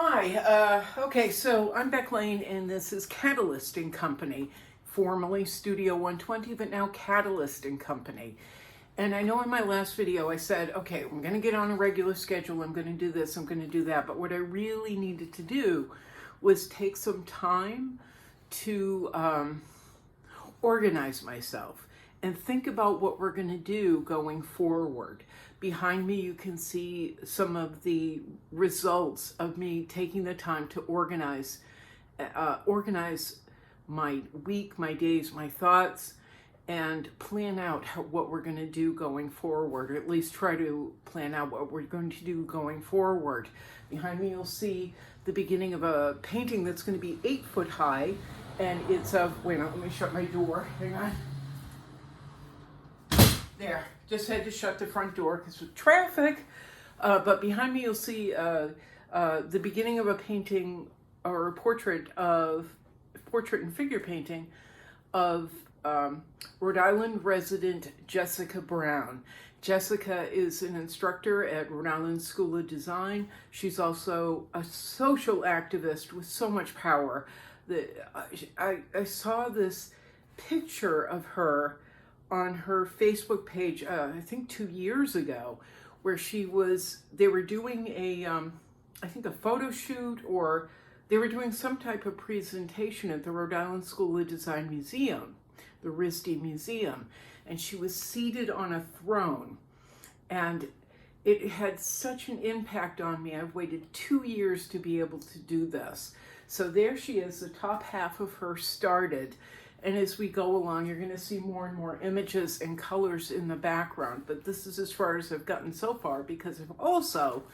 Okay, so I'm Beck Lane, and this is Catalyst and Company, formerly Studio 120, but now Catalyst and Company. And I know in my last video I said, okay, I'm going to get on a regular schedule, I'm going to do this, I'm going to do that, but what I really needed to do was take some time to organize myself and think about what we're going to do going forward. Behind me, you can see some of the results of me taking the time to organize my week, my days, my thoughts, and plan out what we're going to do going forward, or at least try to plan out what we're going to do going forward. Behind me, you'll see the beginning of a painting that's going to be 8 foot high, and it's of, wait a minute, let me shut my door, hang on. There, just had to shut the front door because of traffic. But behind me, you'll see the beginning of a painting or a portrait and figure painting of Rhode Island resident Jessica Brown. Jessica is an instructor at Rhode Island School of Design. She's also a social activist with so much power. I saw this picture of her on her Facebook page, I think 2 years ago, where they were doing I think a photo shoot, or they were doing some type of presentation at the Rhode Island School of Design Museum, the RISD Museum, and she was seated on a throne, and it had such an impact on me. I've waited 2 years to be able to do this. So there she is, the top half of her started. And as we go along, you're going to see more and more images and colors in the background. But this is as far as I've gotten so far, because I've also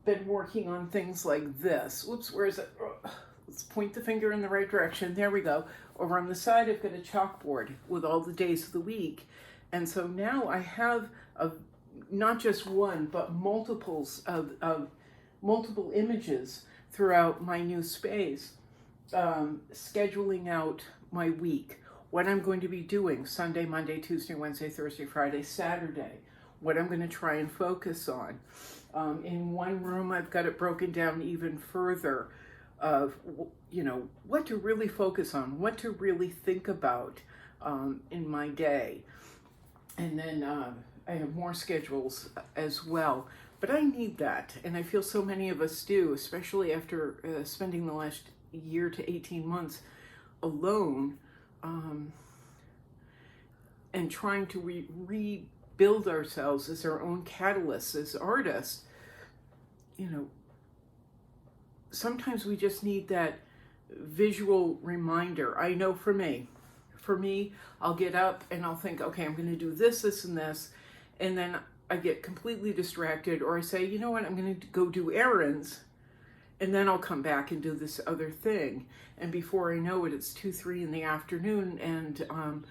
been working on things like this. Whoops, where is it? Let's point the finger in the right direction. There we go. Over on the side, I've got a chalkboard with all the days of the week. And so now I have not just one, but multiples of multiple images throughout my new space. Scheduling out my week, what I'm going to be doing Sunday, Monday, Tuesday, Wednesday, Thursday, Friday, Saturday, what I'm going to try and focus on. In one room, I've got it broken down even further of, what to really focus on, what to really think about in my day. And then I have more schedules as well. But I need that, and I feel so many of us do, especially after spending the last year to 18 months alone, and trying to rebuild ourselves as our own catalysts, as artists. Sometimes we just need that visual reminder. I know for me, I'll get up and I'll think, okay, I'm going to do this, this, and this, and then I get completely distracted, or I say, you know what, I'm going to go do errands, and then I'll come back and do this other thing. And before I know it, it's 2, 3 in the afternoon, and I'm,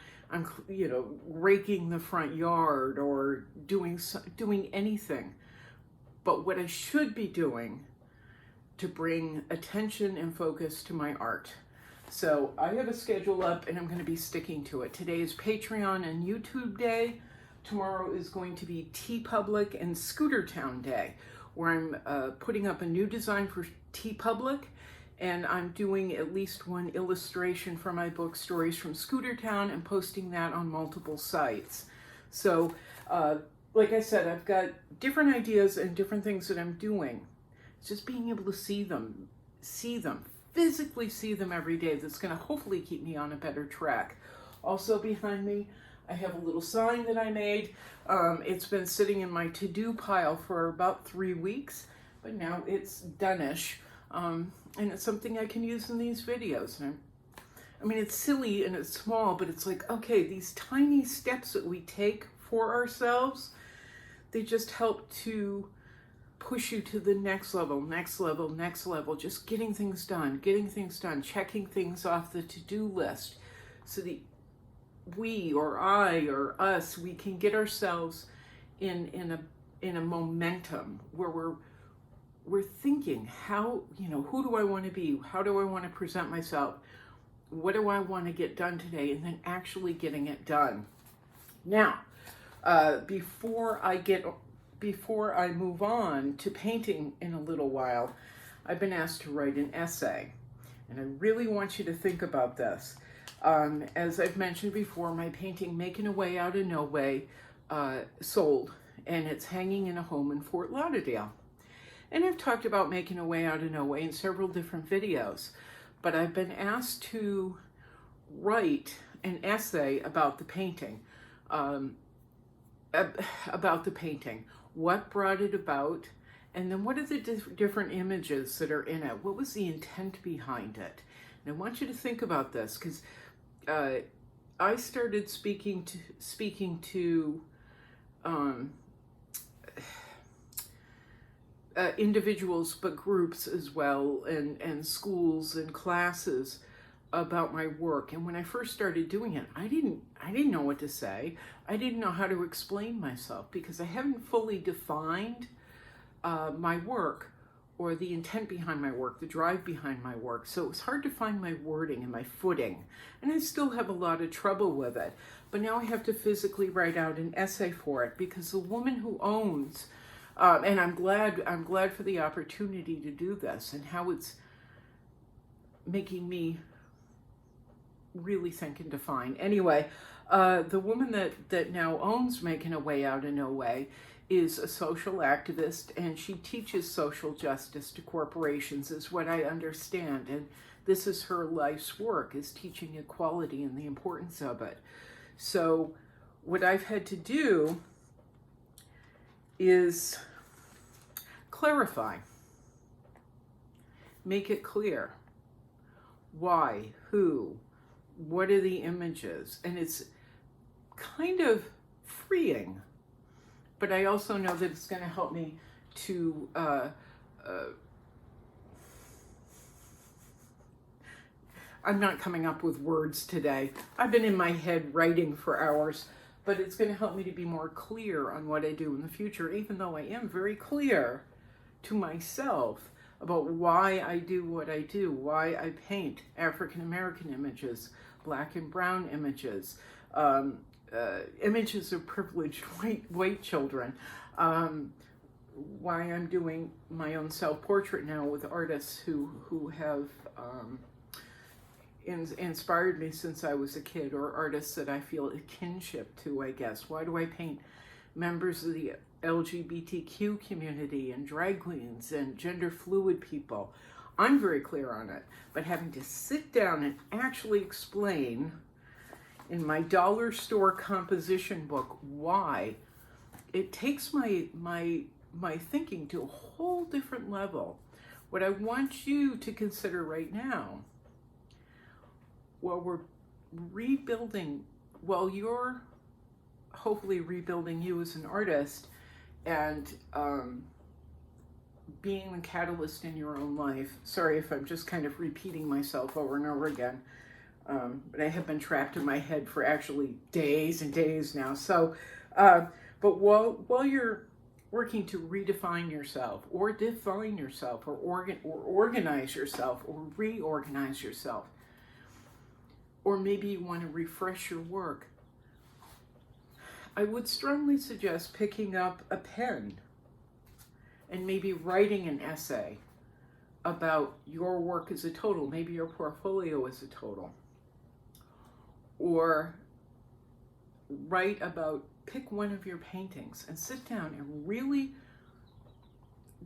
raking the front yard or doing anything. But what I should be doing to bring attention and focus to my art. So I have a schedule up, and I'm going to be sticking to it. Today is Patreon and YouTube Day. Tomorrow is going to be TeePublic and Scootertown Day, where I'm putting up a new design for TeePublic, and I'm doing at least one illustration for my book, Stories from Scootertown, and posting that on multiple sites. So, like I said, I've got different ideas and different things that I'm doing. It's just being able to see them, physically see them every day, that's going to hopefully keep me on a better track. Also behind me, I have a little sign that I made. It's been sitting in my to-do pile for about 3 weeks, but now it's done-ish. And it's something I can use in these videos. I mean, it's silly and it's small, but it's like, okay, these tiny steps that we take for ourselves, they just help to push you to the next level, just getting things done, checking things off the to-do list, so that we or I or us, we can get ourselves in a momentum where we're thinking, how, who do I want to be? How do I want to present myself? What do I want to get done today? And then actually getting it done. Now, before I get before I move on to painting in a little while, I've been asked to write an essay. And I really want you to think about this. As I've mentioned before, my painting, Making a Way Out of No Way, sold, and it's hanging in a home in Fort Lauderdale. And I've talked about making a way out of no way in several different videos, but I've been asked to write an essay about the painting, what brought it about, and then what are the different images that are in it? What was the intent behind it? And I want you to think about this, because I started speaking to individuals, but groups as well, and schools and classes about my work. And when I first started doing it, I didn't know what to say. I didn't know how to explain myself, because I haven't fully defined my work, or the intent behind my work, the drive behind my work. So it was hard to find my wording and my footing. And I still have a lot of trouble with it. But now I have to physically write out an essay for it, because the woman who owns, and I'm glad for the opportunity to do this, and how it's making me really think and define. Anyway, the woman that now owns Making a Way Out of No Way is a social activist, and she teaches social justice to corporations, is what I understand. And this is her life's work, is teaching equality and the importance of it. So what I've had to do is clarify, make it clear. Why, who, what are the images? And it's kind of freeing, but I also know that it's going to help me to I'm not coming up with words today. I've been in my head writing for hours, but it's going to help me to be more clear on what I do in the future, even though I am very clear to myself about why I do what I do, why I paint African American images, black and brown images, images of privileged white children, why I'm doing my own self-portrait now with artists who have inspired me since I was a kid, or artists that I feel a kinship to, I guess. Why do I paint members of the LGBTQ community and drag queens and gender fluid people? I'm very clear on it, but having to sit down and actually explain in my dollar store composition book why, it takes my thinking to a whole different level. What I want you to consider right now, while we're rebuilding, while you're hopefully rebuilding you as an artist and being the catalyst in your own life. Sorry if I'm just kind of repeating myself over and over again, but I have been trapped in my head for actually days and days now. So, but while you're working to redefine yourself, or define yourself, or organize yourself, or reorganize yourself, or maybe you want to refresh your work, I would strongly suggest picking up a pen and maybe writing an essay about your work as a total, maybe your portfolio as a total, or pick one of your paintings and sit down and really,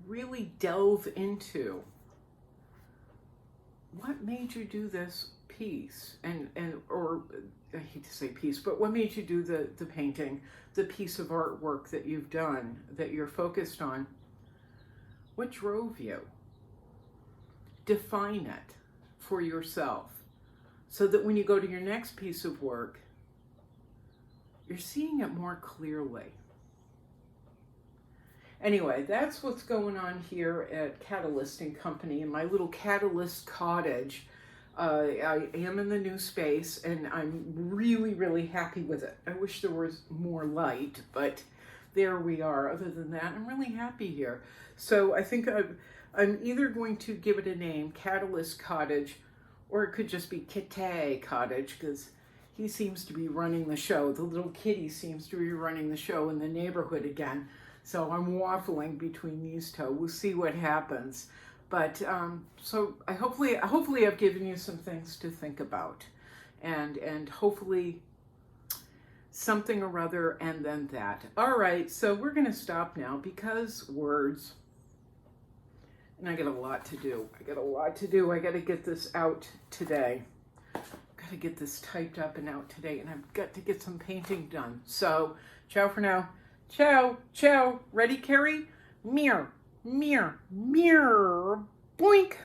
really delve into what made you do this piece, or I hate to say piece, but what made you do the painting, the piece of artwork that you've done, that you're focused on. What drove you? Define it for yourself, so that when you go to your next piece of work, you're seeing it more clearly. Anyway, that's what's going on here at Catalyst and Company in my little Catalyst cottage. I am in the new space, and I'm really, really happy with it. I wish there was more light, but there we are. Other than that, I'm really happy here. So I think I'm either going to give it a name, Catalyst Cottage, or it could just be Kitty Cottage, because he seems to be running the show. The little kitty seems to be running the show in the neighborhood again. So I'm waffling between these two. We'll see what happens. But so hopefully I've given you some things to think about, and hopefully something or other, and then that. All right, so we're going to stop now because words. And I got a lot to do. I got to get this out today. Got to get this typed up and out today, and I've got to get some painting done. So, ciao for now. Ciao, ciao. Ready, Carrie? Mirror, mirror, mirror. Boink.